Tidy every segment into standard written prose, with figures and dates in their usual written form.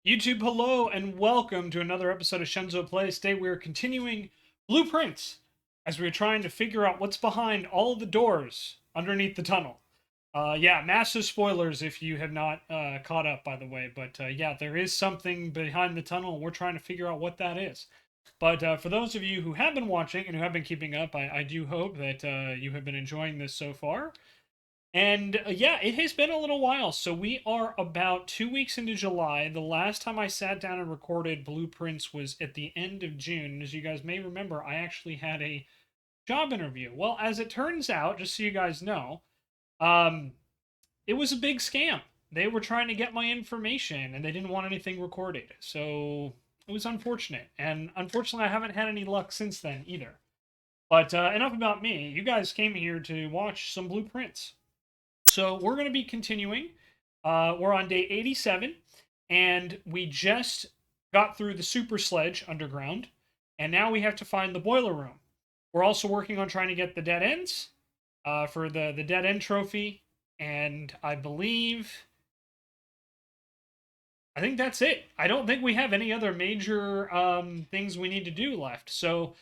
YouTube, hello, and welcome to another episode of Shenzo Plays. Today we are continuing Blueprints as we are trying to figure out what's behind all of the doors underneath the tunnel. Yeah, massive spoilers if you have not caught up, by the way. But yeah, there is something behind the tunnel, and we're trying to figure out what that is. But for those of you who have been watching and who have been keeping up, I do hope that you have been enjoying this so far. And yeah, it has been a little while. So we are about 2 weeks into July. The last time I sat down and recorded Blueprints was at the end of June. As you guys may remember, I actually had a job interview. Well, as it turns out, just so you guys know, um, it was a big scam. They were trying to get my information and they didn't want anything recorded. So it was unfortunate. And unfortunately, I haven't had any luck since then either. But enough about me. You guys came here to watch some Blueprints. So we're going to be continuing. We're on day 87, and we just got through the super sledge underground, and now we have to find the boiler room. We're also working on trying to get the dead ends for the dead end trophy, and I think that's it. I don't think we have any other major things we need to do left. So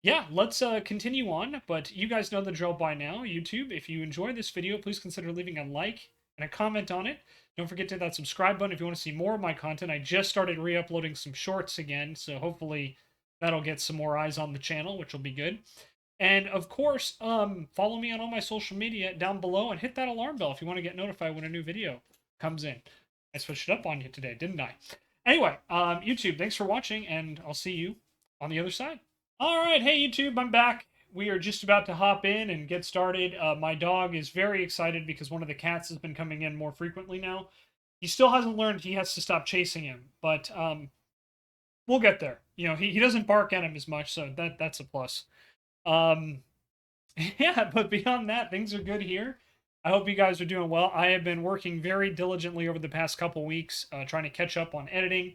yeah, let's continue on. But you guys know the drill by now. YouTube, if you enjoyed this video, please consider leaving a like and a comment on it. Don't forget to hit that subscribe button if you want to see more of my content. I just started re-uploading some shorts again, so hopefully that'll get some more eyes on the channel, which will be good. And of course, follow me on all my social media down below and hit that alarm bell if you want to get notified when a new video comes in. I switched it up on you today, didn't I? Anyway, YouTube, thanks for watching, and I'll see you on the other side. All right, hey YouTube, I'm back. We are just about to hop in and get started. My dog is very excited because one of the cats has been coming in more frequently now. He still hasn't learned he has to stop chasing him, but we'll get there. You know, he doesn't bark at him as much, so that's a plus. Um, yeah, but beyond that, things are good here. I hope you guys are doing well. I have been working very diligently over the past couple weeks, trying to catch up on editing.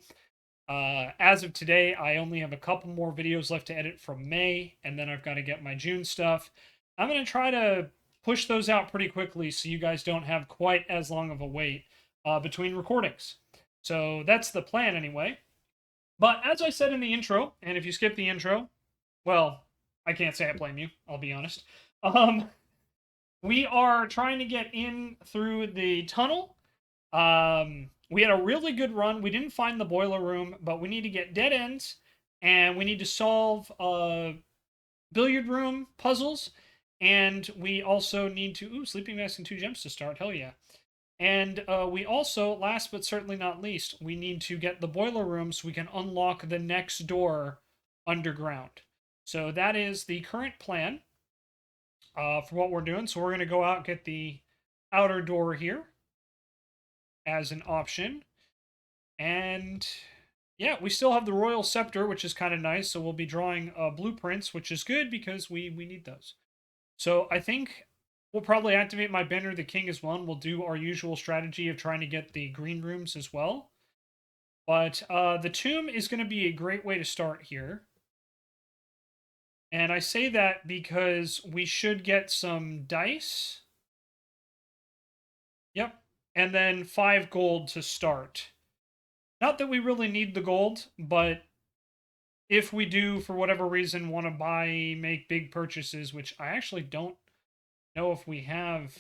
As of today, I only have a couple more videos left to edit from May, and then I've got to get my June stuff. I'm going to try to push those out pretty quickly so you guys don't have quite as long of a wait between recordings. So that's the plan anyway. But as I said in the intro, and if you skip the intro, well, I can't say I blame you, I'll be honest. Um, we are trying to get in through the tunnel. We had a really good run. We didn't find the boiler room, but we need to get dead ends, and we need to solve billiard room puzzles, and we also need to sleeping mask and 2 gems to start. Hell yeah! And we also, last but certainly not least, we need to get the boiler room so we can unlock the next door underground. So that is the current plan for what we're doing. So we're going to go out and get the outer door here as an option. And yeah, we still have the Royal Scepter, which is kind of nice. So we'll be drawing blueprints, which is good because we need those. So I think we'll probably activate my Banner of the King as well. And we'll do our usual strategy of trying to get the green rooms as well. But the tomb is going to be a great way to start here. And I say that because we should get some dice. Yep. And then 5 gold to start. Not that we really need the gold, but if we do, for whatever reason, want to make big purchases, which I actually don't know if we have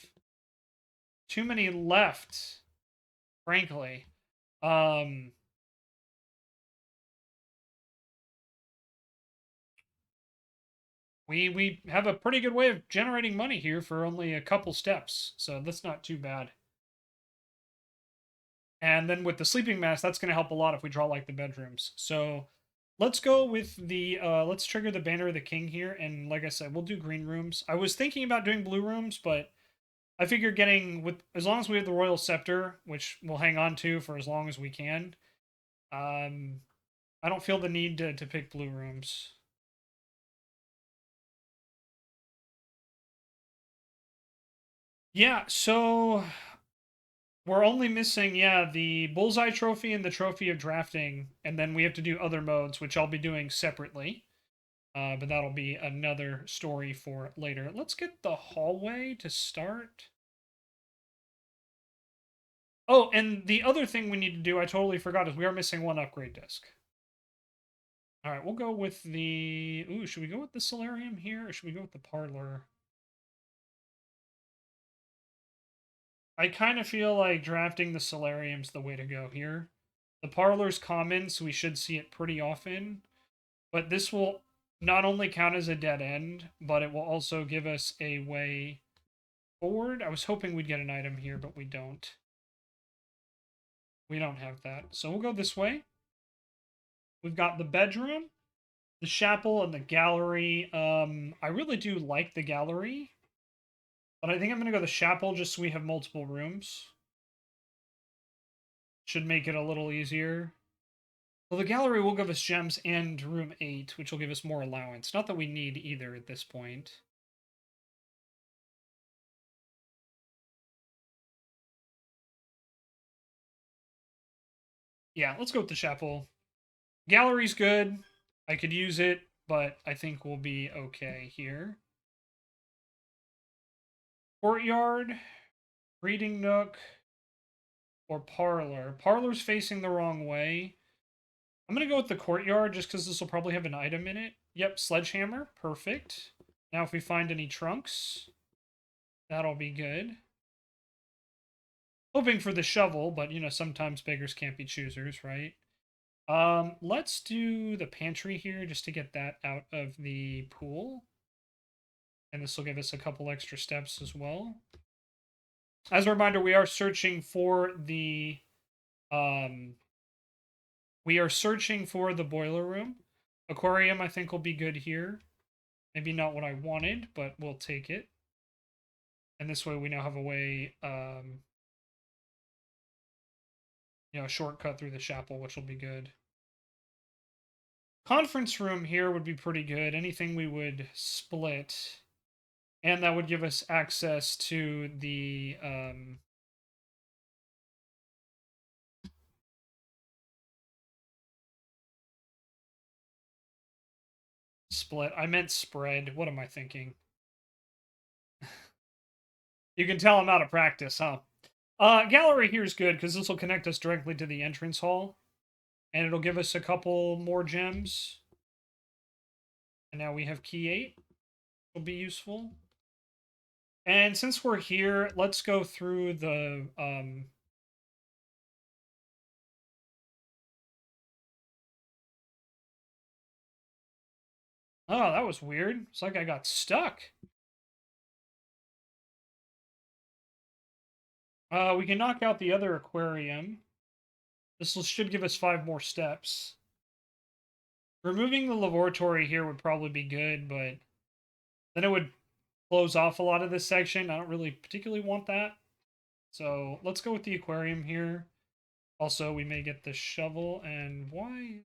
too many left, frankly. Um, we have a pretty good way of generating money here for only a couple steps, so that's not too bad. And then with the sleeping mask, that's going to help a lot if we draw like the bedrooms. So let's go with the let's trigger the Banner of the King here, and like I said, we'll do green rooms. I was thinking about doing blue rooms, but I figure getting with as long as we have the Royal Scepter, which we'll hang on to for as long as we can. Um, I don't feel the need to pick blue rooms. Yeah, so we're only missing, yeah, the Bullseye Trophy and the Trophy of Drafting, and then we have to do other modes, which I'll be doing separately. But that'll be another story for later. Let's get the hallway to start. Oh, and the other thing we need to do, I totally forgot, is we are missing one upgrade disc. All right, we'll go with the... Ooh, should we go with the solarium here, or should we go with the parlor? I kind of feel like drafting the solarium's the way to go here. The parlor's common, so we should see it pretty often. But this will not only count as a dead end, but it will also give us a way forward. I was hoping we'd get an item here, but we don't. We don't have that. So we'll go this way. We've got the bedroom, the chapel, and the gallery. I really do like the gallery, but I think I'm going to go the chapel just so we have multiple rooms. Should make it a little easier. Well, the gallery will give us gems and room 8, which will give us more allowance. Not that we need either at this point. Yeah, let's go with the chapel. Gallery's good. I could use it, but I think we'll be okay here. Courtyard, reading nook, or parlor. Parlor's facing the wrong way. I'm going to go with the courtyard just because this will probably have an item in it. Yep, sledgehammer. Perfect. Now if we find any trunks, that'll be good. Hoping for the shovel, but you know, sometimes beggars can't be choosers, right? Let's do the pantry here just to get that out of the pool. And this will give us a couple extra steps as well. As a reminder, we are searching for the boiler room. Aquarium, I think, will be good here. Maybe not what I wanted, but we'll take it. And this way we now have a way, a shortcut through the chapel, which will be good. Conference room here would be pretty good. Anything we would split. And that would give us access to the, split. I meant spread. What am I thinking? You can tell I'm out of practice, huh? Gallery here is good because this will connect us directly to the entrance hall. And it'll give us a couple more gems. And now we have key 8. Will be useful. And since we're here, let's go through the Oh, that was weird. It's like I got stuck. We can knock out the other aquarium. This should give us 5 more steps. Removing the laboratory here would probably be good, but then it would close off a lot of this section. I don't really particularly want that. So let's go with the aquarium here. Also, we may get the shovel, and why?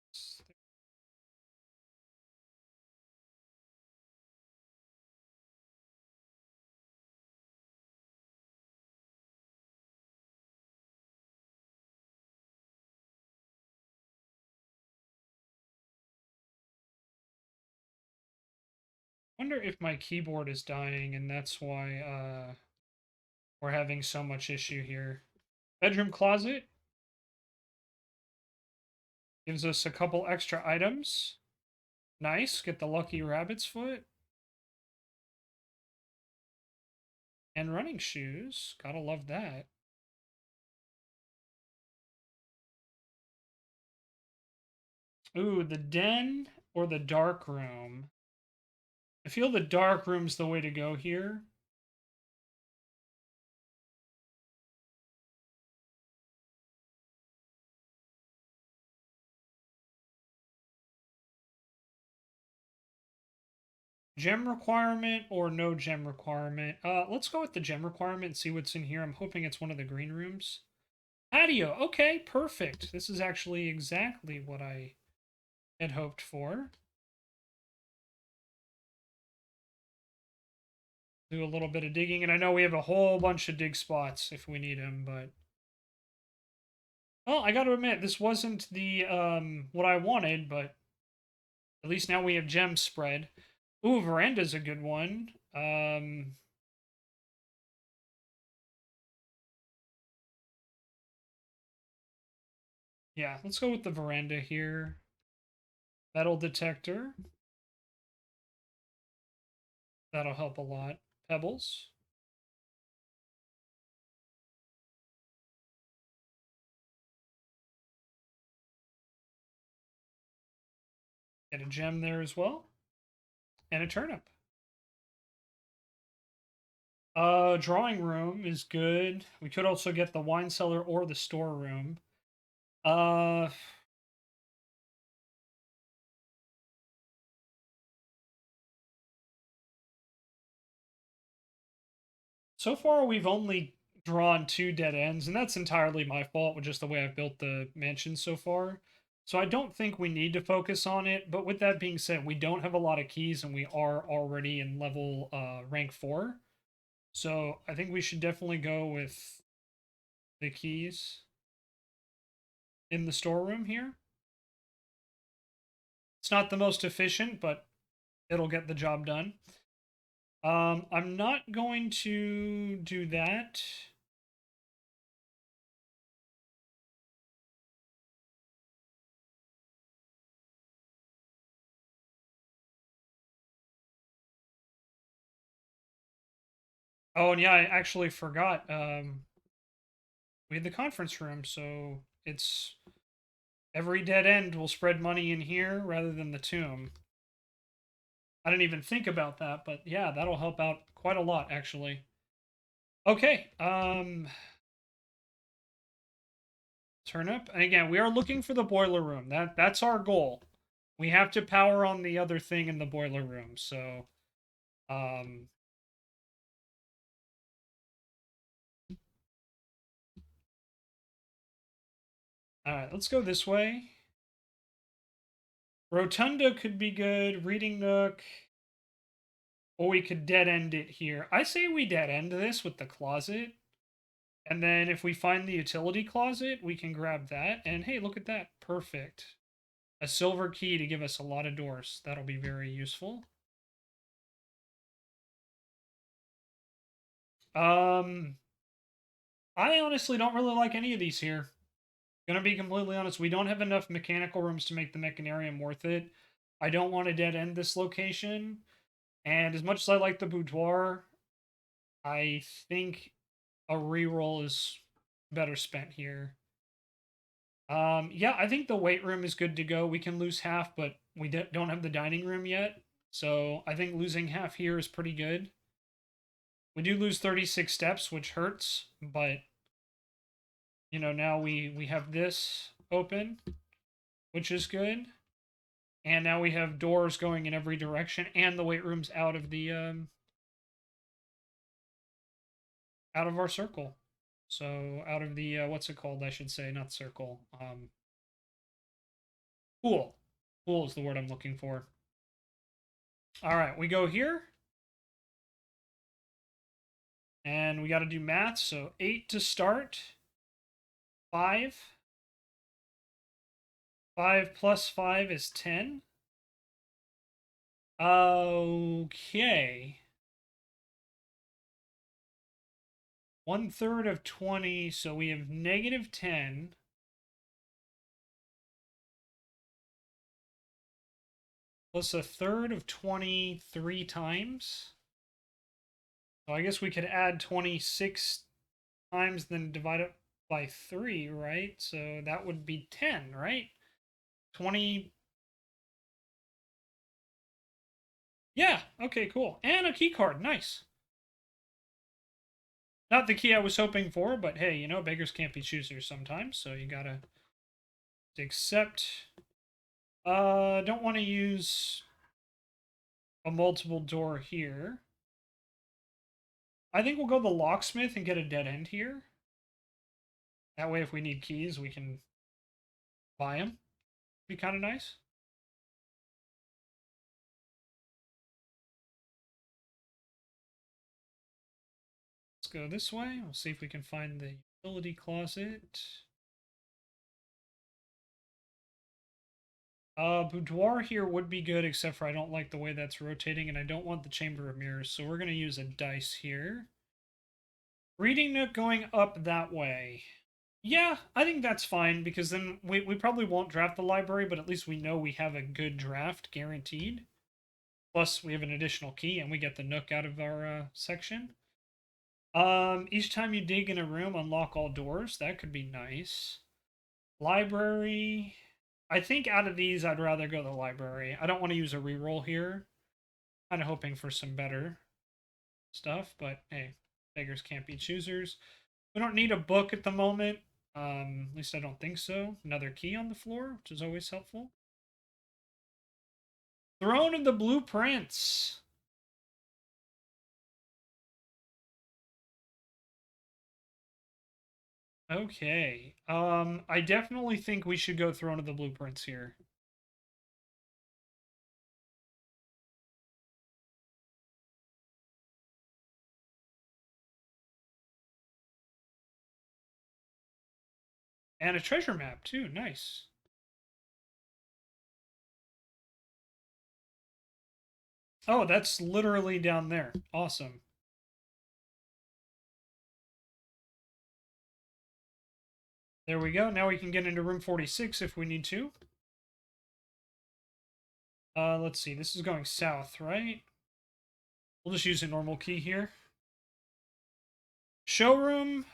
Wonder if my keyboard is dying, and that's why we're having so much issue here. Bedroom closet gives us a couple extra items. Nice. Get the lucky rabbit's foot. And running shoes. Gotta love that. Ooh, the den or the dark room? I feel the dark room's the way to go here. Gem requirement or no gem requirement? Let's go with the gem requirement and see what's in here. I'm hoping it's one of the green rooms. Patio. Okay, perfect. This is actually exactly what I had hoped for. Do a little bit of digging, and I know we have a whole bunch of dig spots if we need them, but... Well, I gotta admit, this wasn't the, what I wanted, but... At least now we have gems spread. Ooh, veranda's a good one. Yeah, let's go with the veranda here. Metal detector. That'll help a lot. Pebbles. Get a gem there as well. And a turnip. Drawing room is good. We could also get the wine cellar or the storeroom. Uh, so far we've only drawn 2 dead ends, and that's entirely my fault with just the way I've built the mansion so far. So I don't think we need to focus on it, but with that being said, we don't have a lot of keys and we are already in level rank 4. So I think we should definitely go with the keys in the storeroom here. It's not the most efficient, but it'll get the job done. I'm not going to do that. Oh, and yeah, I actually forgot. We had the conference room, so it's every dead end will spread money in here rather than the tomb. I didn't even think about that, but yeah, that'll help out quite a lot, actually. Okay, turnip. And again, we are looking for the boiler room. That's our goal. We have to power on the other thing in the boiler room, so um all right, let's go this way. Rotunda could be good. Reading nook. Or we could dead end it here. I say we dead end this with the closet. And then if we find the utility closet, we can grab that. And hey, look at that. Perfect. A silver key to give us a lot of doors. That'll be very useful. Um, I honestly don't really like any of these here. Gonna be completely honest, we don't have enough mechanical rooms to make the mechanarium worth it. I don't want to dead end this location. And as much as I like the boudoir, I think a reroll is better spent here. Yeah, I think the weight room is good to go. We can lose half, but we don't have the dining room yet. So I think losing half here is pretty good. We do lose 36 steps, which hurts, but now we have this open, which is good. And now we have doors going in every direction, and the weight room's out of our circle. So out of the what's it called? I should say, not circle. Pool. Pool is the word I'm looking for. All right, we go here. And we got to do math. So 8 to start. 5. 5 plus 5 is 10. Okay. 1/3 of 20. So we have negative 10. Plus 1/3 of 23 times. So I guess we could add 26 times, then divide it by 3, right? So that would be 10, right? 20. Yeah, okay, cool. And a key card. Nice. Not the key I was hoping for, but hey, beggars can't be choosers sometimes, so you gotta accept. Don't want to use a multiple door here. I think we'll go the locksmith and get a dead end here. That way, if we need keys, we can buy them. Be kind of nice. Let's go this way. We'll see if we can find the utility closet. Boudoir here would be good, except for I don't like the way that's rotating, and I don't want the chamber of mirrors, so we're going to use a dice here. Reading nook going up that way. Yeah, I think that's fine because then we probably won't draft the library, but at least we know we have a good draft guaranteed. Plus, we have an additional key and we get the nook out of our section. Each time you dig in a room, unlock all doors. That could be nice. Library. I think out of these, I'd rather go to the library. I don't want to use a reroll here. Kind of hoping for some better stuff, but hey, beggars can't be choosers. We don't need a book at the moment. At least I don't think so. Another key on the floor, which is always helpful. Throne of the Blueprints. Okay. I definitely think we should go Throne of the Blueprints here. And a treasure map, too. Nice. Oh, that's literally down there. Awesome. There we go. Now we can get into room 46 if we need to. Let's see. This is going south, right? We'll just use a normal key here. Showroom.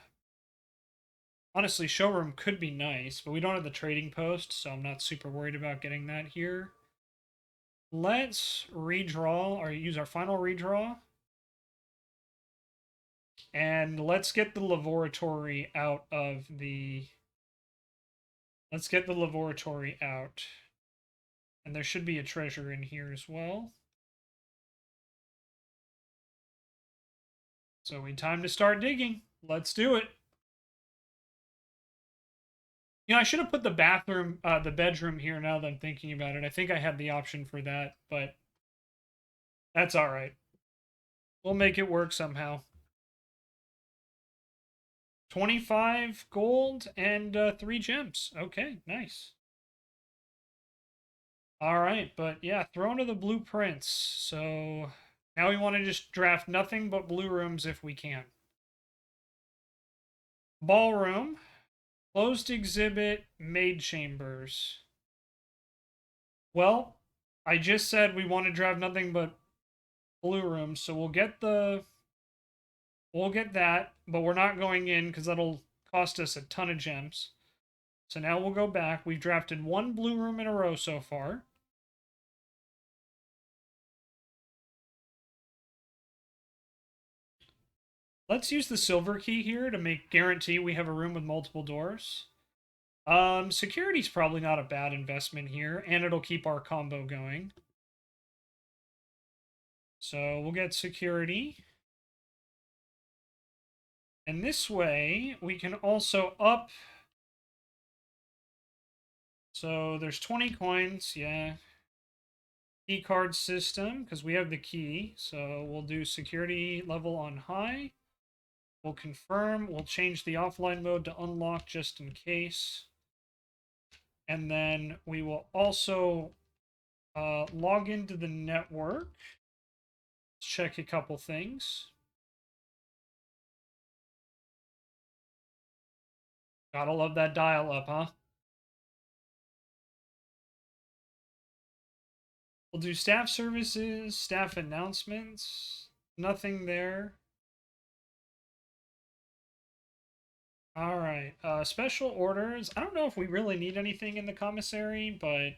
Honestly, showroom could be nice, but we don't have the trading post, so I'm not super worried about getting that here. Let's redraw, or use our final redraw. And let's get the laboratory out of the... Let's get the laboratory out. And there should be a treasure in here as well. So we time to start digging. Let's do it. You know, I should have put the bathroom, the bedroom here now that I'm thinking about it. I think I had the option for that, but that's all right. We'll make it work somehow. 25 gold and 3 gems. Okay, nice. All right, but yeah, Throne of the Blueprints. So now we want to just draft nothing but blue rooms if we can. Ballroom, closed exhibit, maid chambers. Well, I just said we want to draft nothing but blue rooms, so we'll get that, but we're not going in because that'll cost us a ton of gems. So now we'll go back. We've drafted 1 blue room in a row so far. Let's use the silver key here to make guarantee we have a room with multiple doors. Security's probably not a bad investment here, and it'll keep our combo going. So we'll get security. And this way, we can also up... So there's 20 coins, yeah. Key card system, because we have the key. So we'll do security level on high. We'll confirm. We'll change the offline mode to unlock just in case. And then we will also log into the network. Check a couple things. Gotta love that dial up, huh? We'll do staff services, staff announcements. Nothing there. All right. Special orders. I don't know if we really need anything in the commissary, but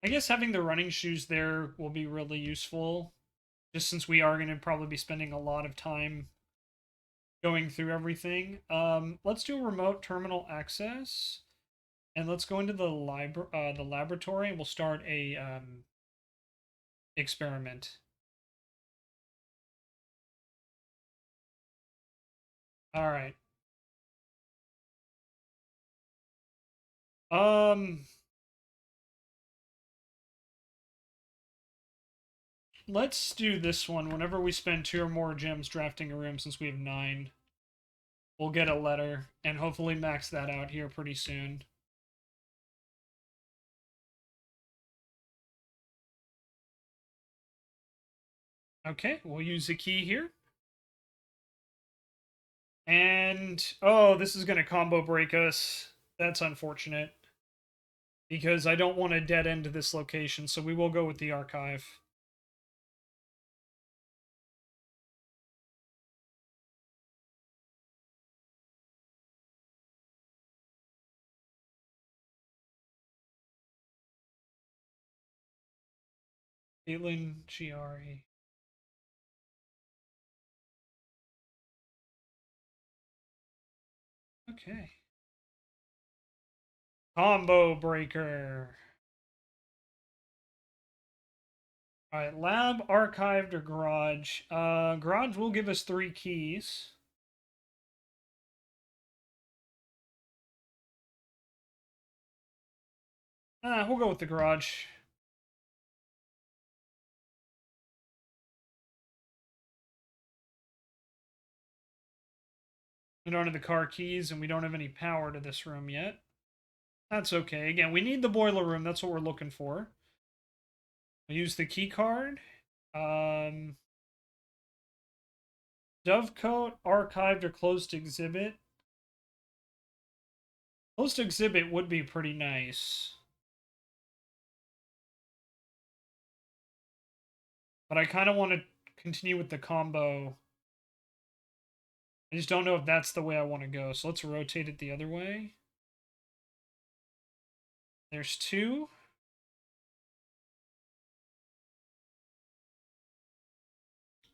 I guess having the running shoes there will be really useful. Just since we are going to probably be spending a lot of time going through everything. Let's do remote terminal access. And let's go into the laboratory and we'll start a experiment. All right. Um, let's do this one. Whenever we spend 2 or more gems drafting a room, since we have 9, we'll get a letter and hopefully max that out here pretty soon. Okay, we'll use the key here. And, oh, this is going to combo break us. That's unfortunate. Because I don't want to dead end this location, so we will go with the archive. Caitlin GRE. Okay. Combo breaker. Alright, lab, archived, or garage. Garage will give us 3 keys. We'll go with the garage. We don't have the car keys, and we don't have any power to this room yet. That's okay. Again, we need the boiler room. That's what we're looking for. We use the key card. Dovecoat, archived, or closed exhibit. Closed exhibit would be pretty nice. But I kind of want to continue with the combo. I just don't know if that's the way I want to go. So let's rotate it the other way. There's 2.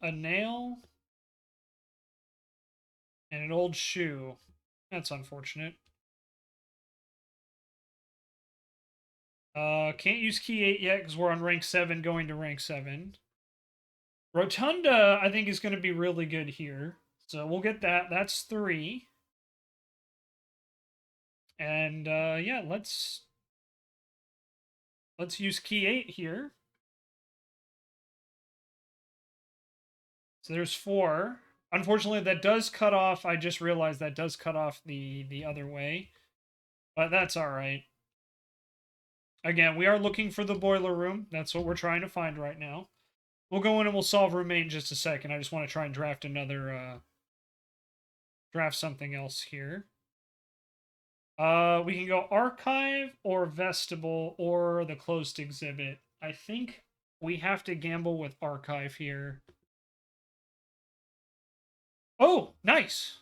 A nail. And an old shoe. That's unfortunate. Can't use key 8 yet because we're on rank 7 going to rank 7. Rotunda, I think, is going to be really good here. So we'll get that. That's 3. And yeah, let's use key 8 here. So there's 4. Unfortunately, that does cut off. I just realized that does cut off the other way. But that's all right. Again, we are looking for the boiler room. That's what we're trying to find right now. We'll go in and we'll solve room 8 in just a second. I just want to try and draft another draft something else here. We can go archive or vestibule or the closed exhibit. I think we have to gamble with archive here. Oh, nice.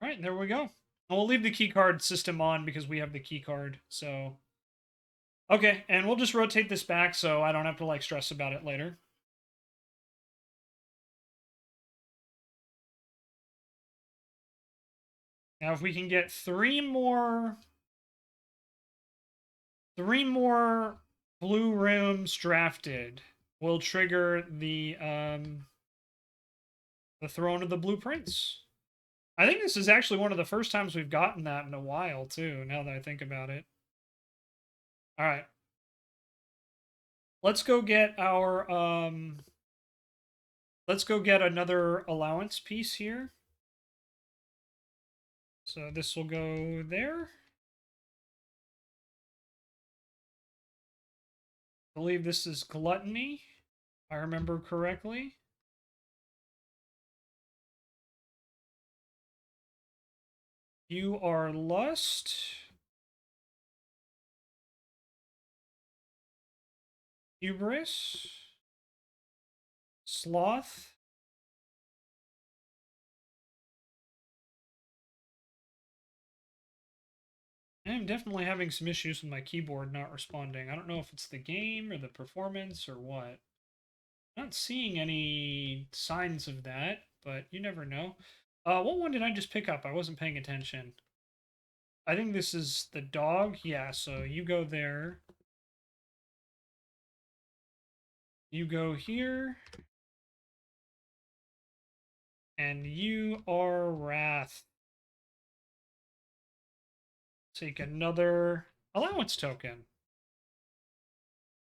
All right, there we go. And we'll leave the keycard system on because we have the keycard. So, okay, and we'll just rotate this back so I don't have to like stress about it later. Now, if we can get 3 more blue rooms drafted, we'll trigger the Throne of the Blueprints. I think this is actually one of the first times we've gotten that in a while, too, now that I think about it. All right. Let's go get our, let's go get another allowance piece here. So this will go there. I believe this is gluttony, if I remember correctly. You are lust. Hubris. Sloth. I'm definitely having some issues with my keyboard not responding. I don't know if it's the game or the performance or what. Not seeing any signs of that, but you never know. What one did I just pick up? I wasn't paying attention. I think this is the dog. Yeah, so you go there. You go here. And you are Wrath. Take another allowance token.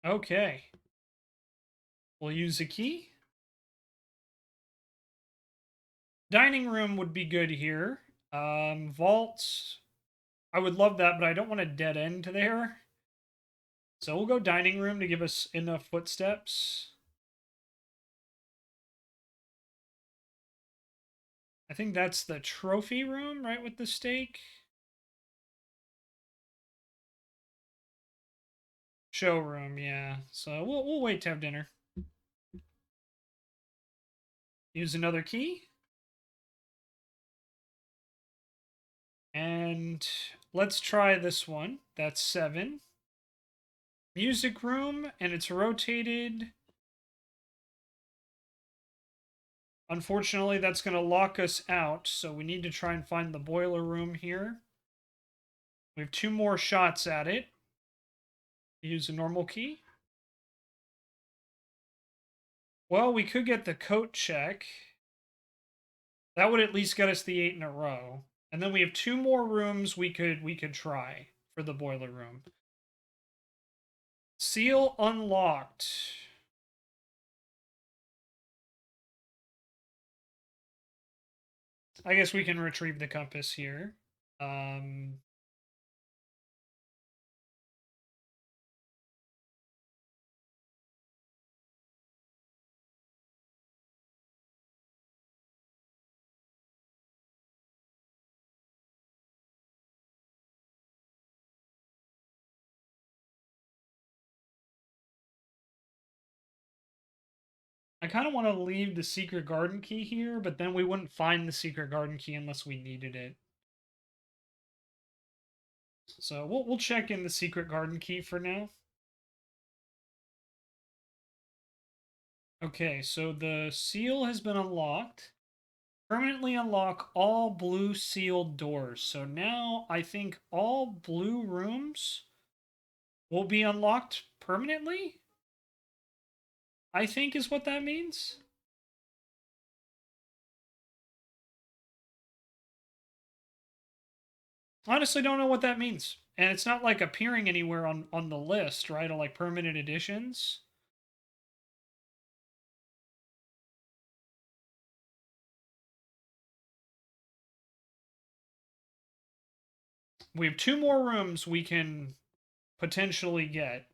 Okay. We'll use a key. Dining room would be good here. Vaults. I would love that, but I don't want a dead end there. So we'll go dining room to give us enough footsteps. I think that's the trophy room, right, with the steak? Showroom, yeah. So we'll wait to have dinner. Use another key. And let's try this one. That's 7. Music room, and it's rotated. Unfortunately, that's going to lock us out, so we need to try and find the boiler room here. We have 2 more shots at it. Use a normal key. Well, we could get the coat check. That would at least get us the 8 in a row. And then we have 2 more rooms we could try for the boiler room. Seal unlocked. I guess we can retrieve the compass here. I kind of want to leave the secret garden key here, but then we wouldn't find the secret garden key unless we needed it. So we'll check in the secret garden key for now. Okay, so the seal has been unlocked. Permanently unlock all blue sealed doors. So now I think all blue rooms will be unlocked permanently? I think is what that means. Honestly, don't know what that means. And it's not like appearing anywhere on the list, right? Or like permanent additions. We have 2 more rooms we can potentially get.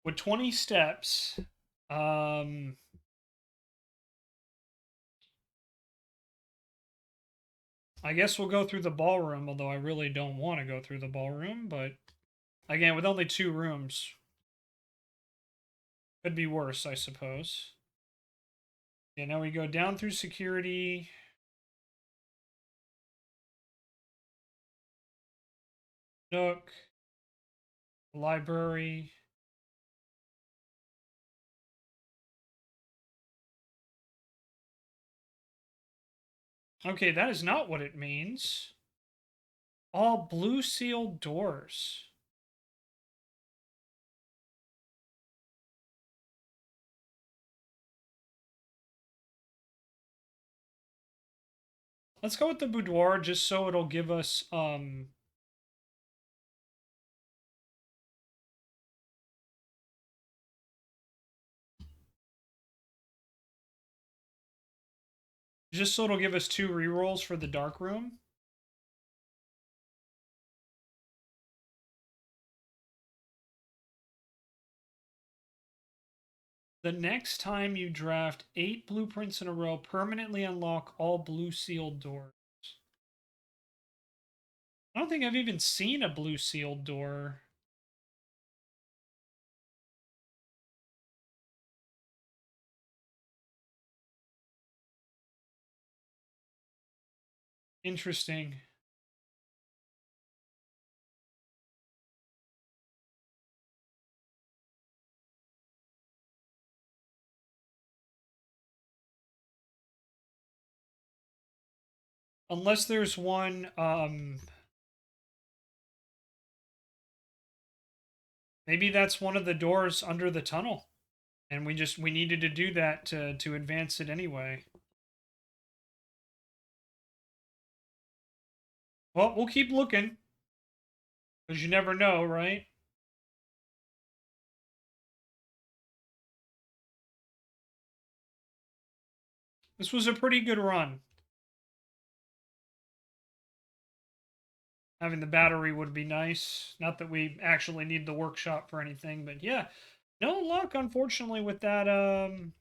With 20 steps, I guess we'll go through the ballroom, although I really don't want to go through the ballroom, but again, with only 2 rooms, could be worse, I suppose. Yeah, now we go down through security. Nook. Library. Okay, that is not what it means. All blue sealed doors. Let's go with the boudoir just so it'll give us just so it'll give us 2 rerolls for the dark room. The next time you draft 8 blueprints in a row, permanently unlock all blue sealed doors. I don't think I've even seen a blue sealed door. Interesting. Unless there's one, maybe that's one of the doors under the tunnel. And we needed to do that to advance it anyway. Well, we'll keep looking. Because you never know, right? This was a pretty good run. Having the battery would be nice. Not that we actually need the workshop for anything, but yeah. No luck, unfortunately, with that. Let's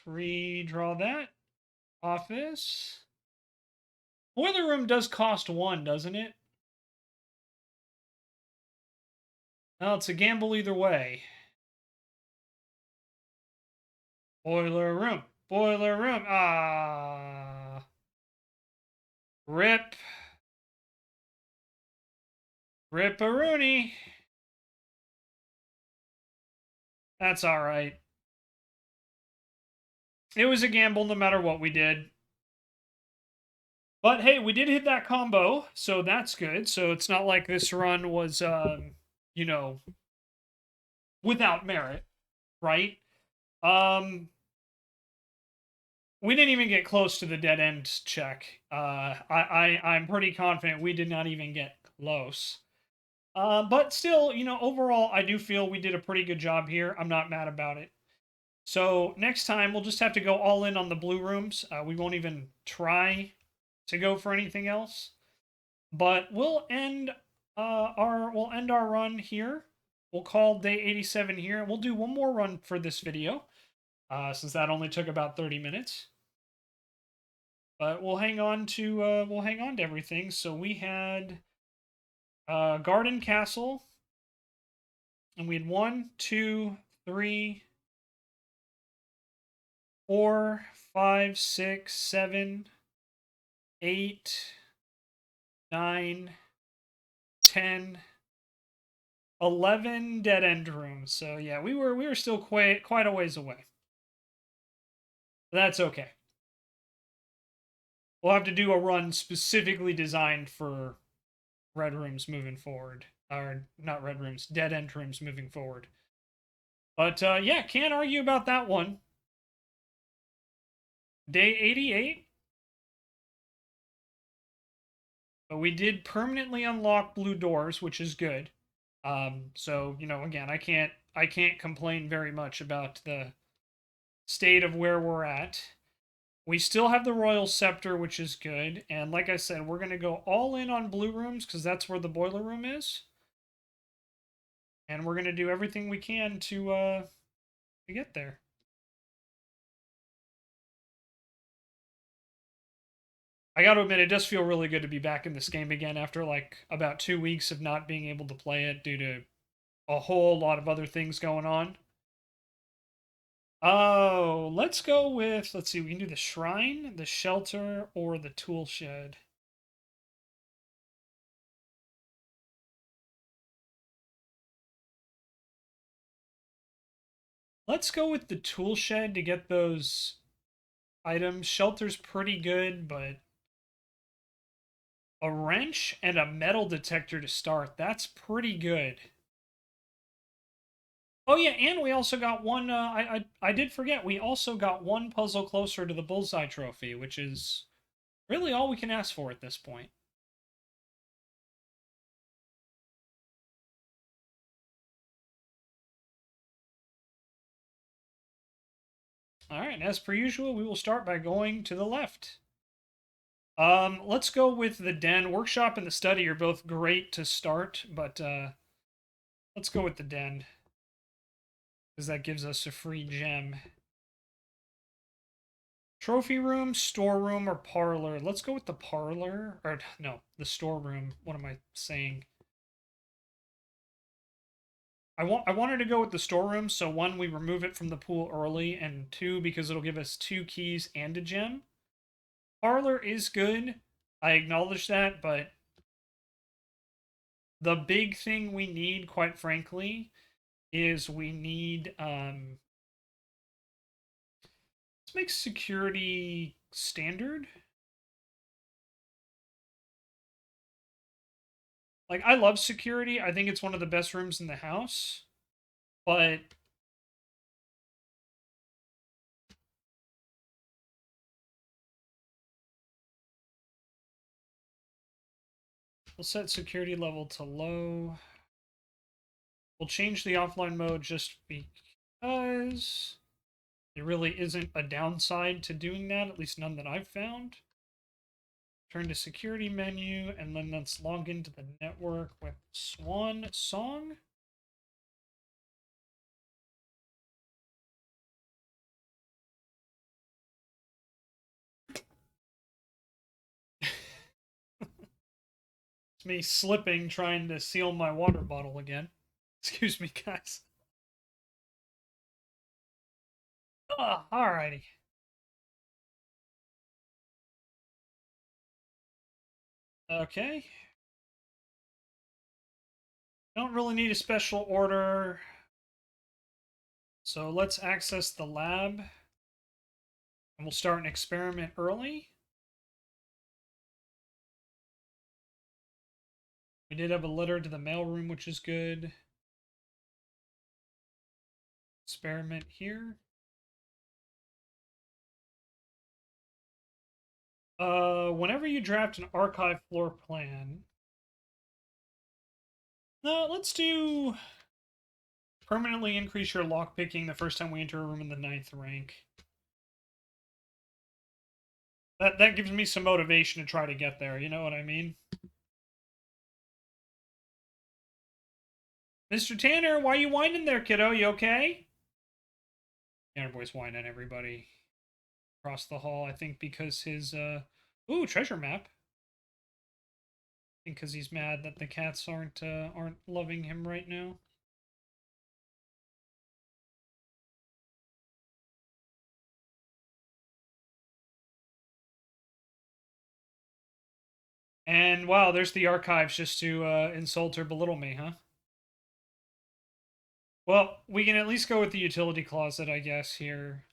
redraw that. Office. Boiler room does cost 1, doesn't it? Well, it's a gamble either way. Boiler room. Boiler room. Ah. Rip. Rip-a-rooney. That's alright. It was a gamble no matter what we did. But hey, we did hit that combo, so that's good. So it's not like this run was, you know, without merit, right? Um, we didn't even get close to the dead end check. I'm pretty confident we did not even get close. But still, overall, I do feel we did a pretty good job here. I'm not mad about it. So next time, we'll just have to go all in on the blue rooms. We won't even try to go for anything else. But we'll end our run here. We'll call day 87 here. We'll do one more run for this video, since that only took about 30 minutes. But we'll hang on to everything. So we had Garden Castle, and we had 1, 2, 3, 4, 5, 6, 7, 8, 9, 10, 11 dead end rooms. So yeah, we were still quite a ways away. But that's okay. We'll have to do a run specifically designed for red rooms moving forward. Or not red rooms, dead end rooms moving forward. But yeah, can't argue about that one. Day 88. But we did permanently unlock blue doors, which is good. So again, I can't complain very much about the state of where we're at. We still have the Royal Scepter, which is good. And like I said, we're going to go all in on blue rooms because that's where the boiler room is. And we're going to do everything we can to get there. I got to admit, it does feel really good to be back in this game again after like about 2 weeks of not being able to play it due to a whole lot of other things going on. Oh, let's go with, let's see, we can do the shrine, the shelter, or the tool shed. Let's go with the tool shed to get those items. Shelter's pretty good, but a wrench and a metal detector to start. That's pretty good. Oh yeah, and we also got one. I did forget. We also got one puzzle closer to the bullseye trophy, which is really all we can ask for at this point. All right, and as per usual, we will start by going to the left. Let's go with the den. Workshop and the study are both great to start, but let's go with the den because that gives us a free gem. Trophy room, storeroom, or parlor? Let's go with the parlor. Or, no, the storeroom. What am I saying? I wanted to go with the storeroom, so 1, we remove it from the pool early, and 2, because it'll give us 2 keys and a gem. Parlor is good. I acknowledge that, but the big thing we need, quite frankly, is we need let's make security standard. Like, I love security. I think it's one of the best rooms in the house. But we'll set security level to low. We'll change the offline mode just because There really isn't a downside to doing that, at least none that I've found. Turn to security menu, and then let's log into the network with Swan Song. It's me slipping trying to seal my water bottle again. Excuse me, guys. Oh, alrighty. Okay. Don't really need a special order. So let's access the lab. And we'll start an experiment early. We did have a letter to the mailroom, which is good. Experiment here. Whenever you draft an archive floor plan, let's do permanently increase your lockpicking the first time we enter a room in the 9th rank. That gives me some motivation to try to get there, you know what I mean? Mr. Tanner, why you whining there, kiddo? You okay? Tanner boy's whining everybody across the hall, I think because his, ooh, treasure map. I think because he's mad that the cats aren't loving him right now. And wow, there's the archives just to insult or belittle me, huh? Well, we can at least go with the utility closet, I guess, here.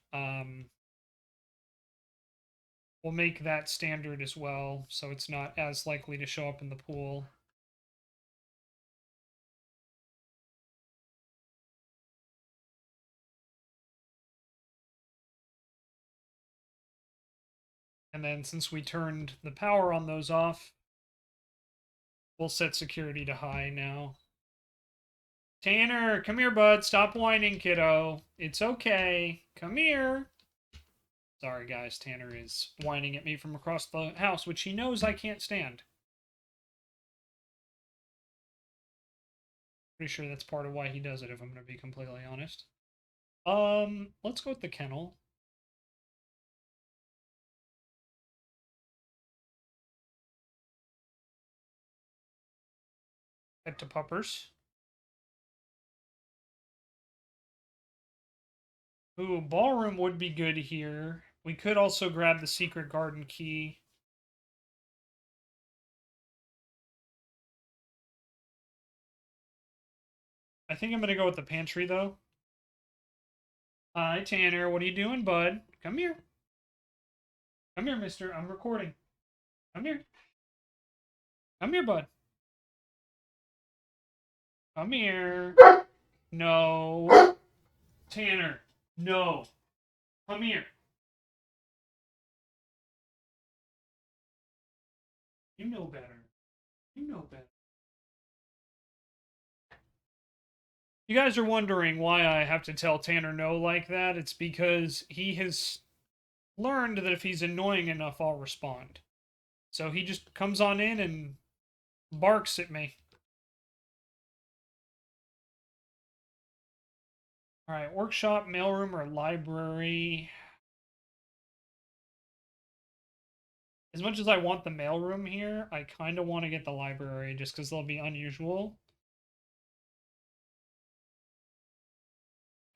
We'll make that standard as well, so it's not as likely to show up in the pool. And then since we turned the power on those off, we'll set security to high now. Tanner, come here, bud. Stop whining, kiddo. It's okay. Come here. Sorry, guys. Tanner is whining at me from across the house, which he knows I can't stand. Pretty sure that's part of why he does it, if I'm going to be completely honest. Let's go with the kennel. Head to puppers. Ooh, ballroom would be good here. We could also grab the secret garden key. I think I'm going to go with the pantry, though. Hi, Tanner. What are you doing, bud? Come here. Come here, mister. I'm recording. Come here. Come here, bud. Come here. No. Tanner. No. Come here. You know better. You know better. You guys are wondering why I have to tell Tanner no like that. It's because he has learned that if he's annoying enough, I'll respond. So he just comes on in and barks at me. Alright, workshop, mailroom, or library. As much as I want the mailroom here, I kind of want to get the library just because they'll be unusual.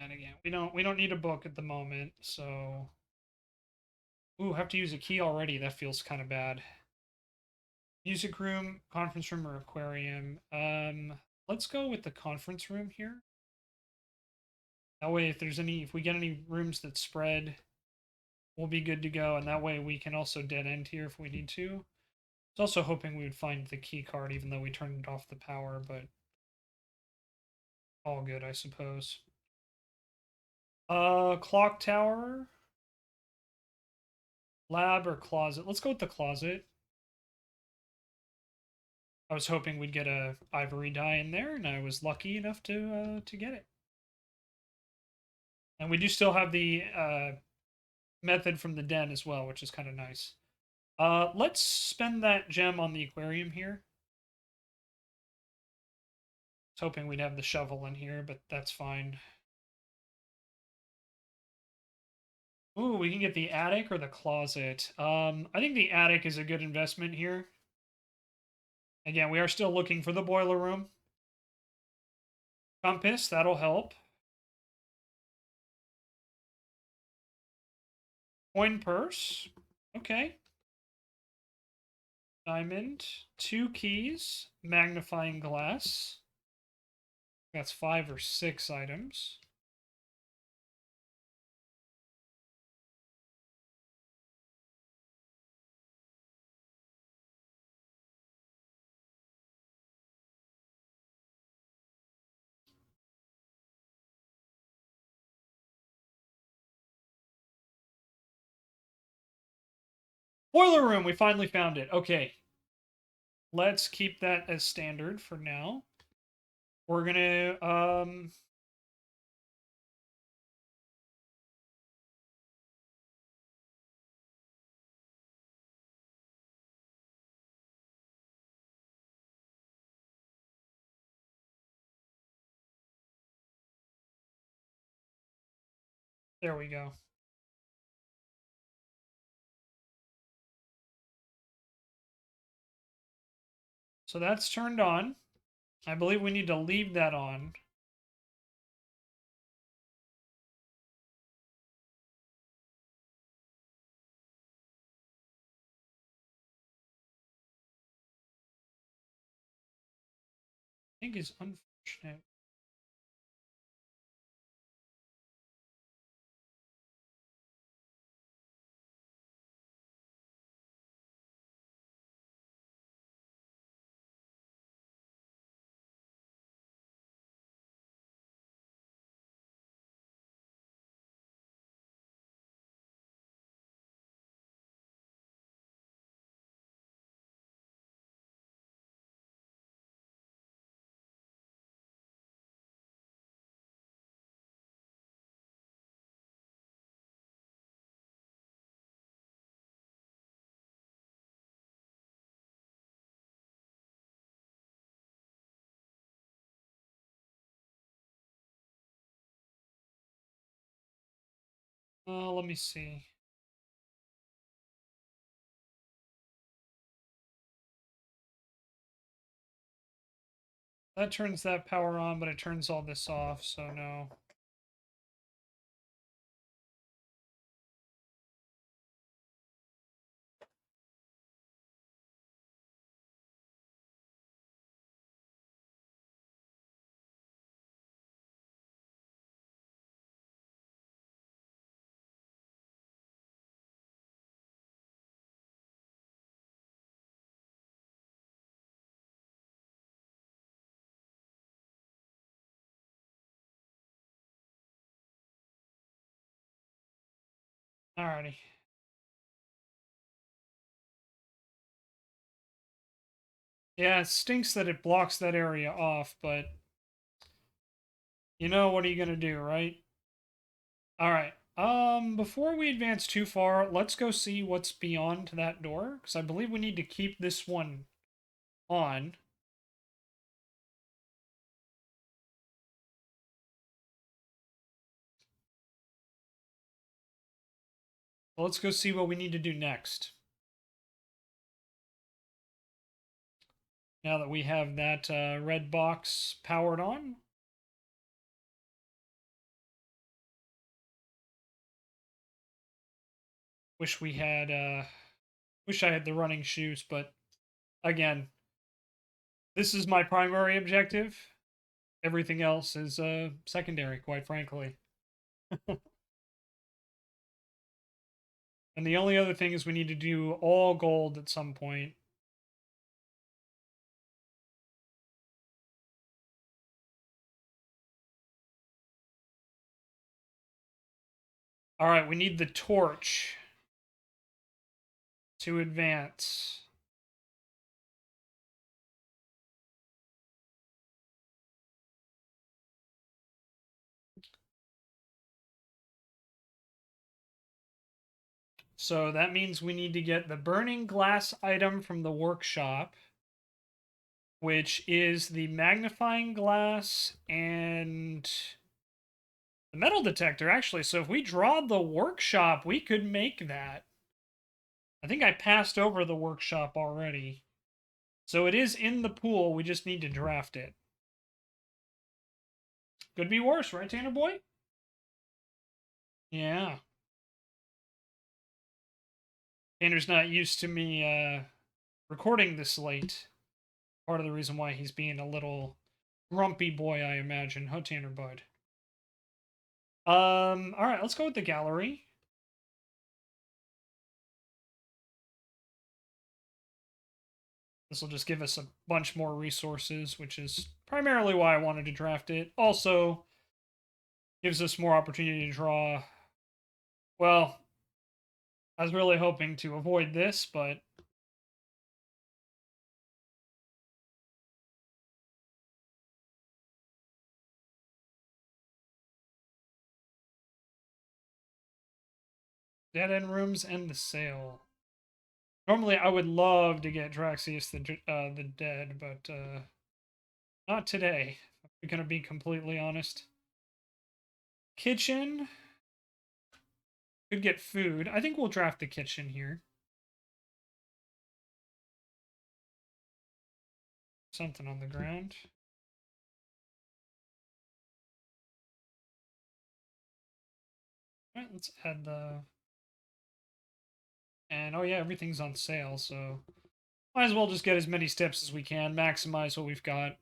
And again, we don't need a book at the moment, so ooh, have to use a key already. That feels kind of bad. Music room, conference room, or aquarium. Let's go with the conference room here. That way, if we get any rooms that spread, we'll be good to go. And that way, we can also dead end here if we need to. I was also hoping we would find the key card, even though we turned off the power, but all good, I suppose. Clock tower, lab, or closet. Let's go with the closet. I was hoping we'd get a ivory die in there, and I was lucky enough to get it. And we do still have the method from the den as well, which is kind of nice. Let's spend that gem on the aquarium here. I was hoping we'd have the shovel in here, but that's fine. Ooh, we can get the attic or the closet. I think the attic is a good investment here. Again, we are still looking for the boiler room. Compass, that'll help. Coin purse. Okay. Diamond. 2 keys. Magnifying glass. That's 5 or 6 items. Boiler room, we finally found it. Okay. Let's keep that as standard for now. We're gonna there we go. So that's turned on. I believe we need to leave that on. I think is unfortunate. Let me see. That turns that power on, but it turns all this off, so no. Alrighty. Yeah, it stinks that it blocks that area off, but you know what are you gonna do, right? Alright. Before we advance too far, let's go see what's beyond that door, because I believe we need to keep this one on. Let's go see what we need to do next. Now that we have that red box powered on. Wish we had, wish I had the running shoes, but again, this is my primary objective. Everything else is secondary, quite frankly. And the only other thing is we need to do all gold at some point. All right, we need the torch to advance. So that means we need to get the burning glass item from the workshop, which is the magnifying glass and the metal detector, actually. So if we draw the workshop, we could make that. I think I passed over the workshop already. So it is in the pool. We just need to draft it. Could be worse, right, Tanner boy? Yeah. Tanner's not used to me recording this late. Part of the reason why he's being a little grumpy boy, I imagine. Huh, Tanner bud? All right, let's go with the gallery. This will just give us a bunch more resources, which is primarily why I wanted to draft it. Also, gives us more opportunity to draw. Well, I was really hoping to avoid this, but dead end rooms end the sale. Normally, I would love to get Draxius the Dead, but not today. I'm gonna be completely honest. Kitchen could get food. I think we'll draft the kitchen here. Something on the ground. All right, let's add the. And oh yeah, everything's on sale, so might as well just get as many steps as we can, maximize what we've got.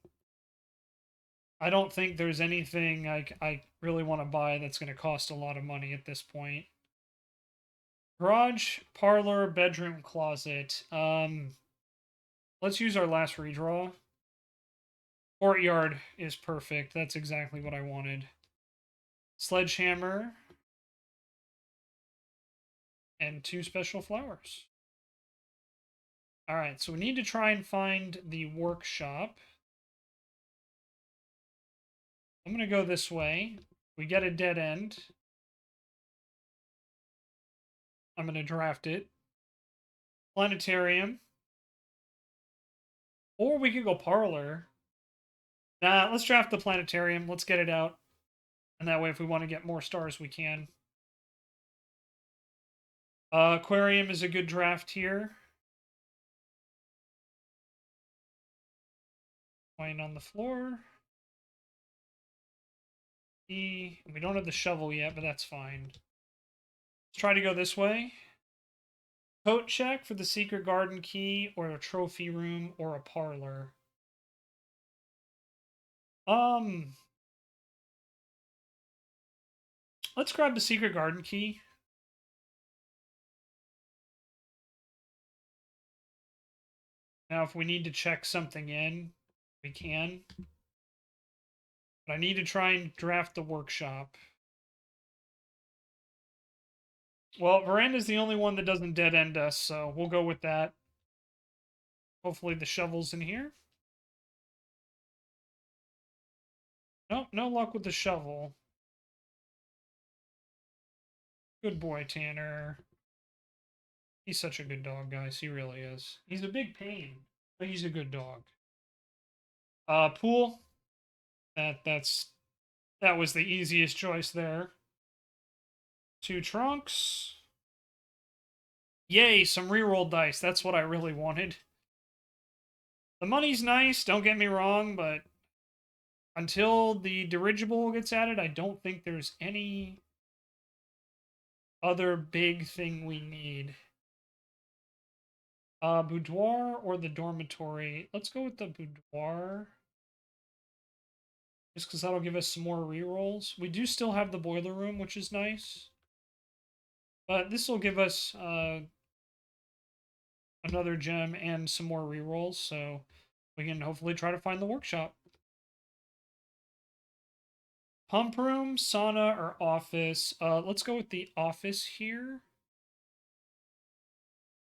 I don't think there's anything I really want to buy that's going to cost a lot of money at this point. Garage, parlor, bedroom, closet. Let's use our last redraw. Courtyard is perfect. That's exactly what I wanted. Sledgehammer. And 2 special flowers. Alright, so we need to try and find the workshop. I'm going to go this way. We get a dead end. I'm going to draft it. Planetarium. Or we could go parlor. Nah, let's draft the planetarium. Let's get it out. And that way, if we want to get more stars, we can. Aquarium is a good draft here. Coin on the floor. We don't have the shovel yet, but that's fine. Let's try to go this way. Coat check for the secret garden key, or a trophy room, or a parlor. Let's grab the secret garden key. Now, if we need to check something in, we can. But I need to try and draft the workshop. Well, Veranda's the only one that doesn't dead end us, so we'll go with that. Hopefully the shovel's in here. Nope, no luck with the shovel. Good boy, Tanner. He's such a good dog, guys. He really is. He's a big pain, but he's a good dog. Pool. That was the easiest choice there. 2 trunks. Yay, some reroll dice. That's what I really wanted. The money's nice, don't get me wrong, but until the dirigible gets added, I don't think there's any other big thing we need. Boudoir or the dormitory? Let's go with the boudoir. Just because that'll give us some more rerolls. We do still have the boiler room, which is nice. But this will give us another gem and some more rerolls, so we can hopefully try to find the workshop. Pump room, sauna, or office. Let's go with the office here.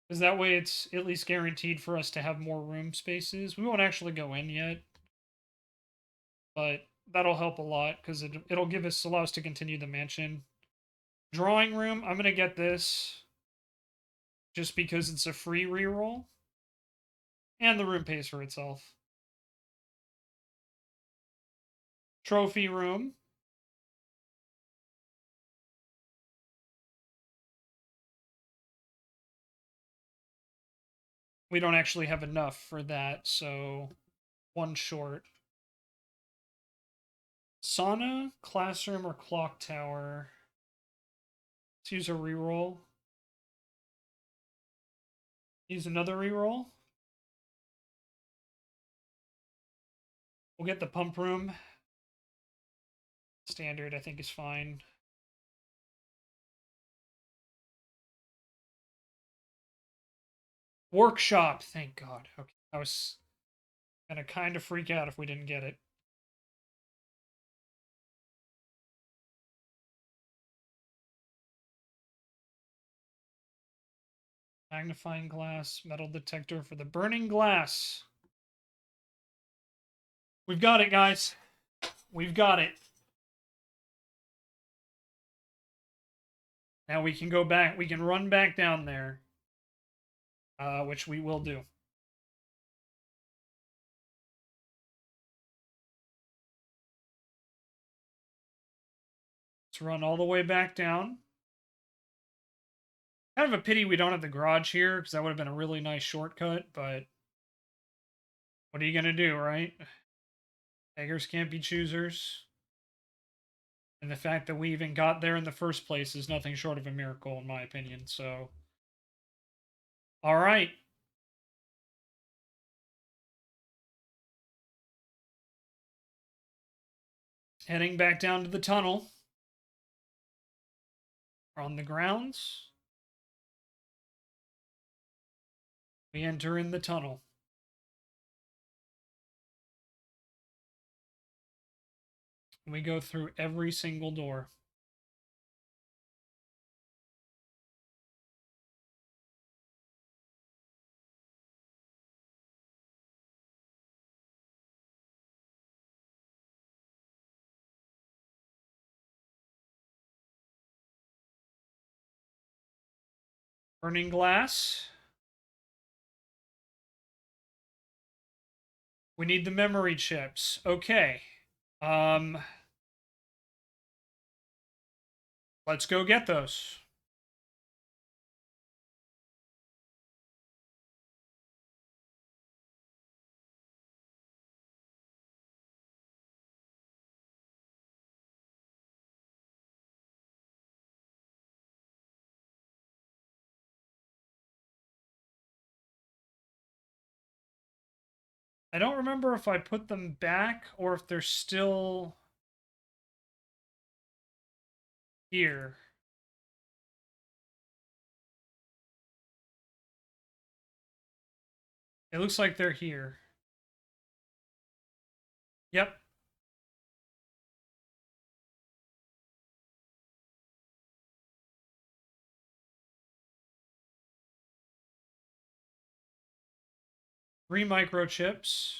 Because that way it's at least guaranteed for us to have more room spaces. We won't actually go in yet. But that'll help a lot because it'll allow us to continue the mansion. Drawing room, I'm going to get this. just because it's a free reroll. And the room pays for itself. Trophy room. We don't actually have enough for that, so one short. Sauna, classroom, or clock tower. Let's use a reroll. Use another reroll. We'll get the pump room. Standard, I think, is fine. Workshop, thank God. Okay, I was gonna kind of freak out if we didn't get it. Magnifying glass, metal detector for the burning glass. We've got it, guys. We've got it. Now we can go back. We can run back down there, which we will do. Let's run all the way back down. Kind of a pity we don't have the garage here, because that would have been a really nice shortcut, but what are you going to do, right? Beggars can't be choosers. And the fact that we even got there in the first place is nothing short of a miracle, in my opinion, so... Alright. Heading back down to the tunnel. We're on the grounds. We enter in the tunnel. We go through every single door. Burning glass. We need the memory chips. Okay. Let's go get those. I don't remember if I put them back or if they're still here. It looks like they're here. Yep. Three microchips.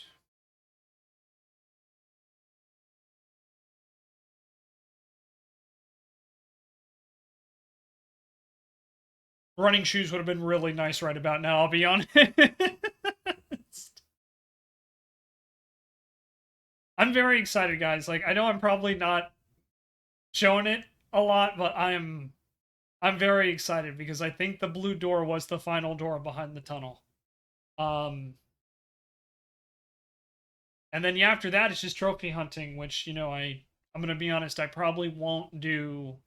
Running shoes would have been really nice right about now, I'll be honest. I'm very excited, guys. Like, I know I'm probably not showing it a lot, but I'm very excited because I think the blue door was the final door behind the tunnel. And then yeah, after that it's just trophy hunting, which, you know, I'm gonna be honest, I probably won't do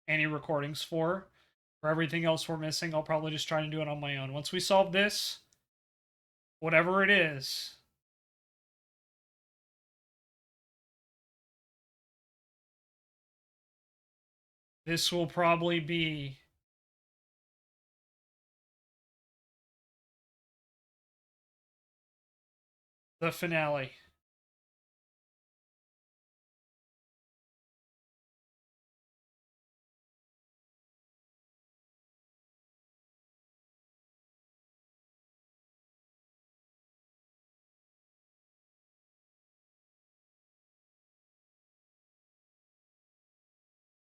any recordings for. For everything else we're missing, I'll probably just try and do it on my own. Once we solve this, whatever it is, this will probably be the finale.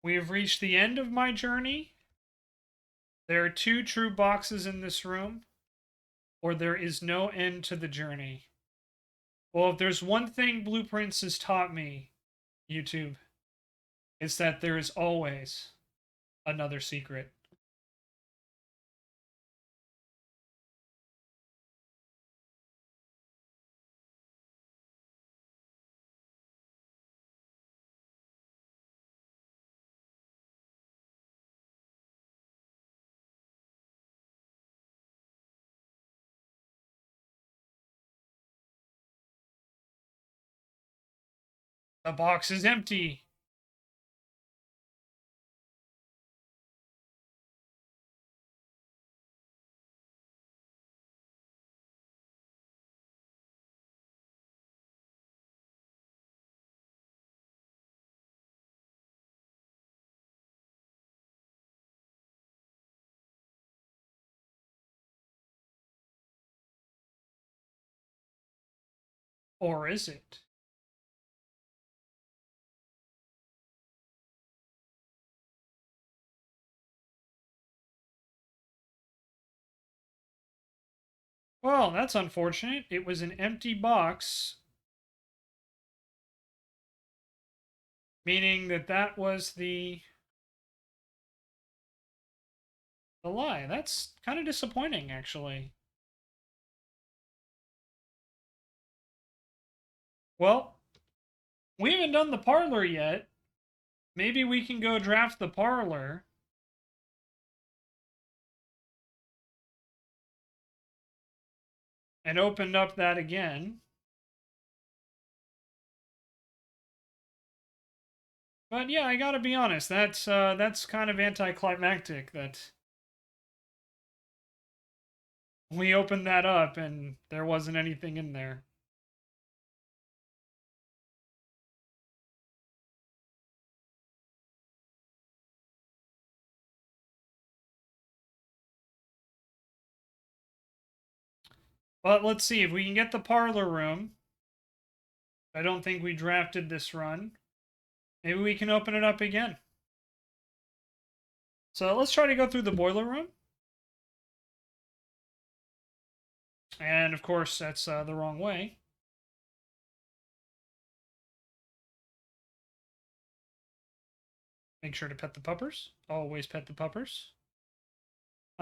We have reached the end of my journey. There are two true boxes in this room, or there is no end to the journey. Well, if there's one thing Blueprints has taught me, YouTube, it's that there is always another secret. The box is empty. Or is it? Well, that's unfortunate. It was an empty box, meaning that that was the lie. That's kind of disappointing, actually. Well, we haven't done the parlor yet. Maybe we can go draft the parlor. And open up that again. But yeah, I gotta be honest, that's kind of anticlimactic that we opened that up and there wasn't anything in there. But let's see if we can get the parlor room. I don't think we drafted this run. Maybe we can open it up again. So let's try to go through the boiler room. And of course, that's the wrong way. Make sure to pet the puppers. Always pet the puppers.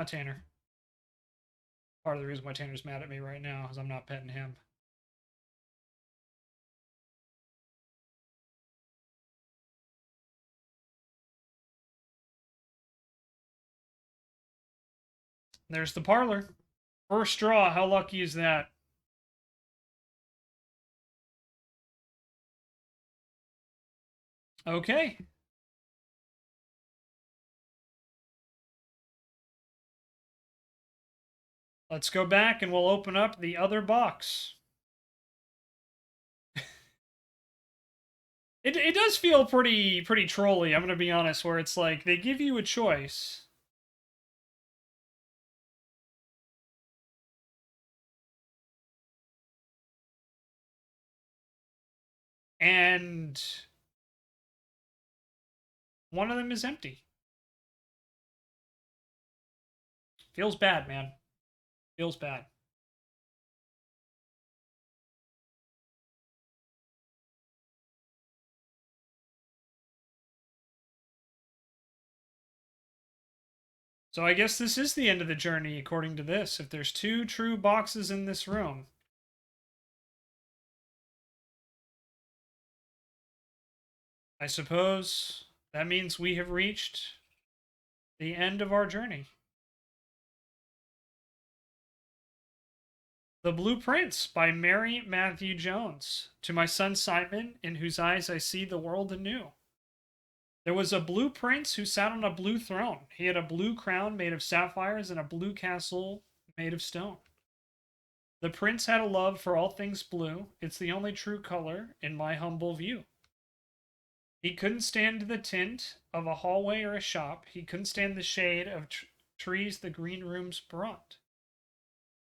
Tanner. Part of the reason why Tanner's mad at me right now is I'm not petting him. There's the parlor. First draw. How lucky is that? Okay. Let's go back and we'll open up the other box. It does feel pretty trolly, I'm gonna be honest, where it's like they give you a choice. And one of them is empty. Feels bad, man. Feels bad. So I guess this is the end of the journey, according to this. If there's two true boxes in this room. I suppose that means we have reached the end of our journey. The Blueprints by Mary Matthew Jones. To my son Simon, in whose eyes I see the world anew. There was a blue prince who sat on a blue throne. He had a blue crown made of sapphires and a blue castle made of stone. The prince had a love for all things blue. It's the only true color in my humble view. He couldn't stand the tint of a hallway or a shop. He couldn't stand the shade of trees the green rooms brought.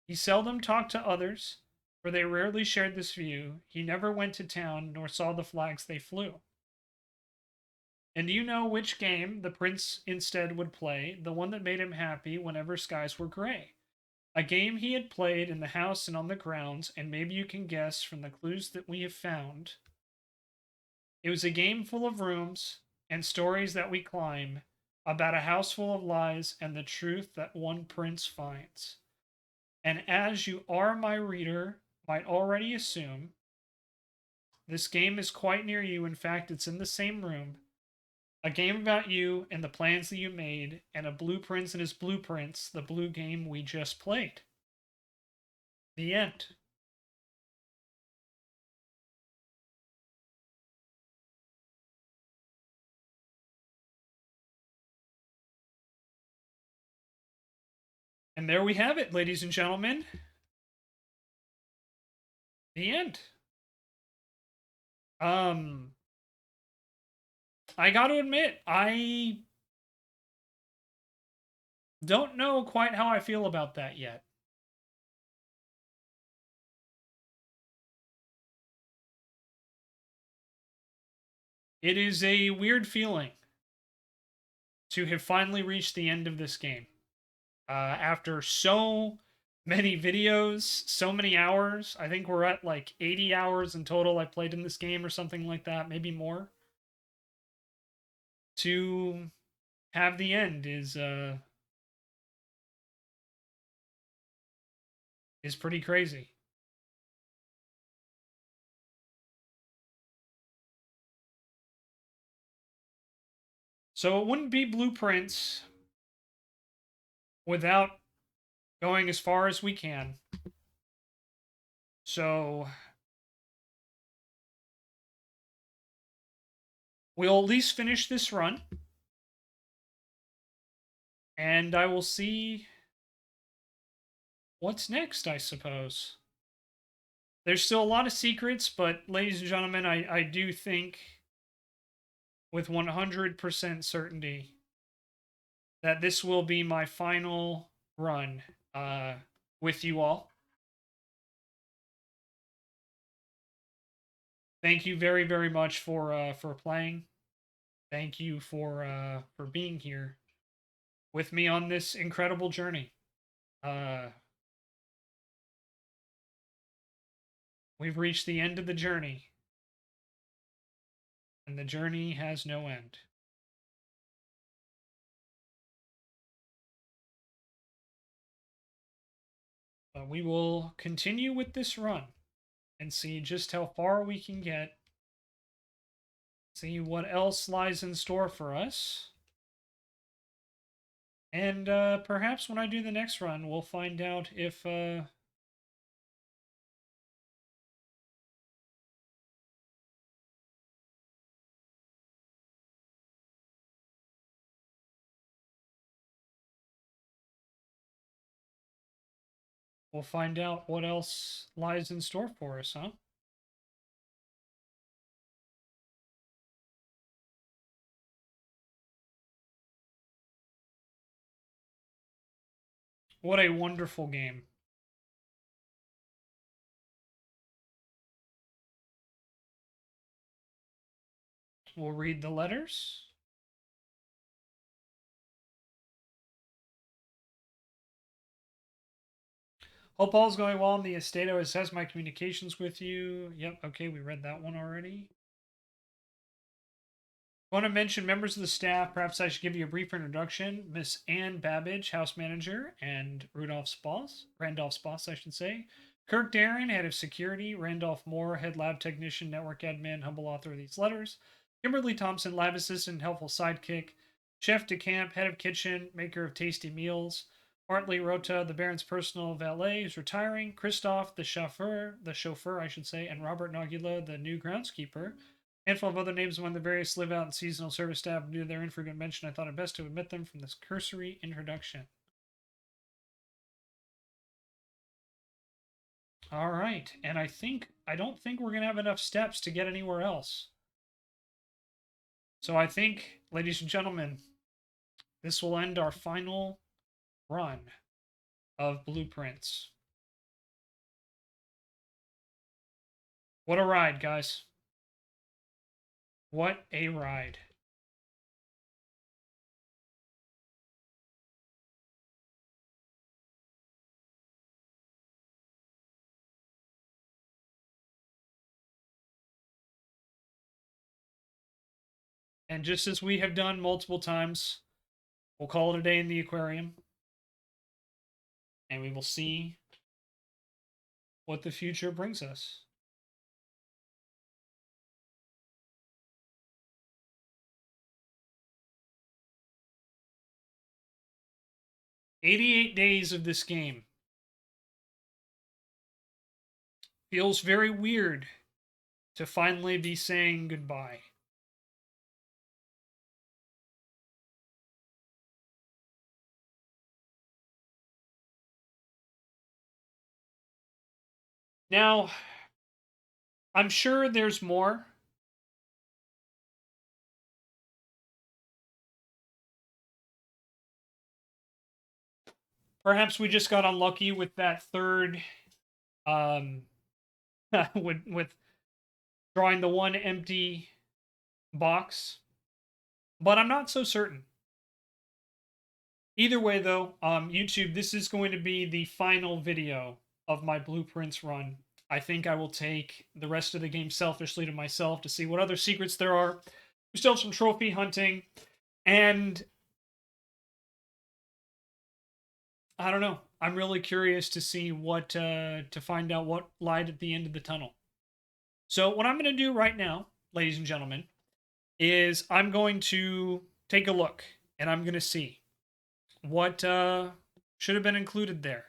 He seldom talked to others, for they rarely shared this view. He never went to town, nor saw the flags they flew. And do you know which game the prince instead would play? The one that made him happy whenever skies were gray. A game he had played in the house and on the grounds, and maybe you can guess from the clues that we have found. It was a game full of rooms and stories that we climb about a house full of lies and the truth that one prince finds. And as you are, my reader, might already assume, this game is quite near you. In fact, it's in the same room. A game about you and the plans that you made, and a blue prince and his blueprints, the blue game we just played. The end. And there we have it, ladies and gentlemen. The end. Um, I got to admit, I don't know quite how I feel about that yet. It is a weird feeling to have finally reached the end of this game. After so many videos, so many hours. I think we're at like 80 hours in total I played in this game or something like that, maybe more. To have the end is pretty crazy. So it wouldn't be blueprints without going as far as we can. So we'll at least finish this run. And I will see what's next, I suppose. There's still a lot of secrets, but ladies and gentlemen, I do think with 100% certainty that this will be my final run with you all. Thank you very, very much for playing. Thank you for being here with me on this incredible journey. Uh, we've reached the end of the journey, and the journey has no end. But we will continue with this run and see just how far we can get. See what else lies in store for us. And perhaps when I do the next run, we'll find out if we'll find out what else lies in store for us, huh? What a wonderful game. We'll read the letters. Hope all's going well in the estate. I assess my communications with you. Yep, okay, we read that one already. I want to mention members of the staff. Perhaps I should give you a brief introduction. Miss Ann Babbage, house manager, and Randolph's boss, I should say. Kirk Darren, head of security. Randolph Moore, head lab technician, network admin, humble author of these letters. Kimberly Thompson, lab assistant, helpful sidekick. Chef DeCamp, head of kitchen, maker of tasty meals. Hartley Rota, the Baron's personal valet, is retiring. Christoph, the chauffeur, I should say, and Robert Nagula, the new groundskeeper. Handful of other names among the various live out and seasonal service staff due to their infrequent mention. I thought it best to omit them from this cursory introduction. All right, and I don't think we're gonna have enough steps to get anywhere else. So I think, ladies and gentlemen, this will end our final run of Blueprints. What a ride, guys. What a ride. And just as we have done multiple times, we'll call it a day in the aquarium. And we will see what the future brings us. "88 days of this game. Feels very weird to finally be saying goodbye. Now, I'm sure there's more. Perhaps we just got unlucky with that third, um, with drawing the one empty box. But I'm not so certain. Either way, though, YouTube, this is going to be the final video of my blueprints run. I think I will take the rest of the game selfishly to myself to see what other secrets there are. We still have some trophy hunting, and I don't know. I'm really curious to see what to find out what lied at the end of the tunnel. So what I'm going to do right now, ladies and gentlemen, is I'm going to take a look and I'm going to see what should have been included there.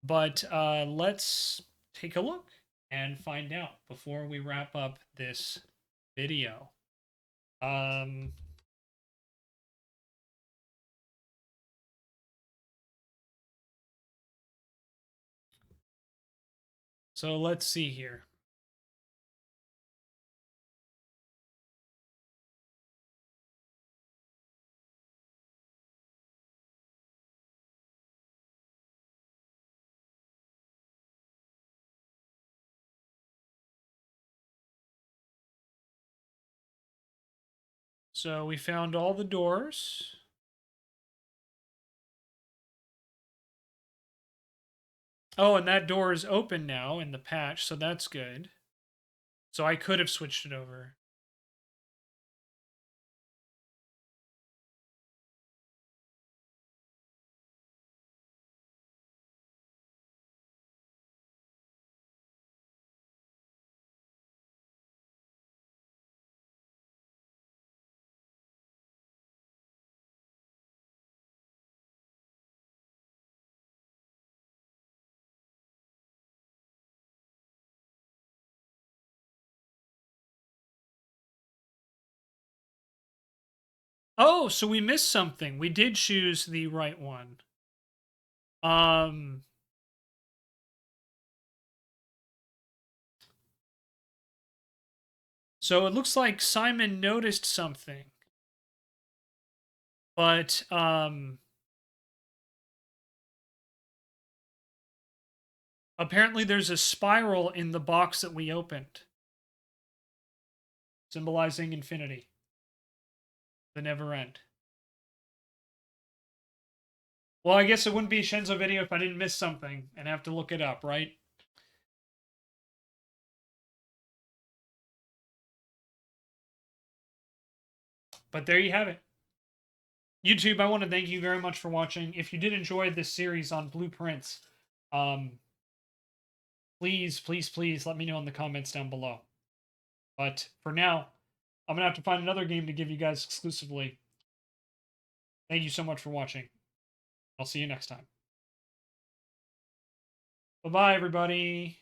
But let's take a look and find out before we wrap up this video. So let's see here. So we found all the doors. Oh, and that door is open now in the patch, so that's good. So I could have switched it over. Oh, so we missed something. We did choose the right one. Um so it looks like Simon noticed something. But apparently there's a spiral in the box that we opened, symbolizing infinity, the never end. Well, I guess it wouldn't be a Shenzo video if I didn't miss something and have to look it up, right? But there you have it. YouTube, I want to thank you very much for watching. If you did enjoy this series on blueprints, please, please, please let me know in the comments down below. But for now, I'm going to have to find another game to give you guys exclusively. Thank you so much for watching. I'll see you next time. Bye-bye, everybody.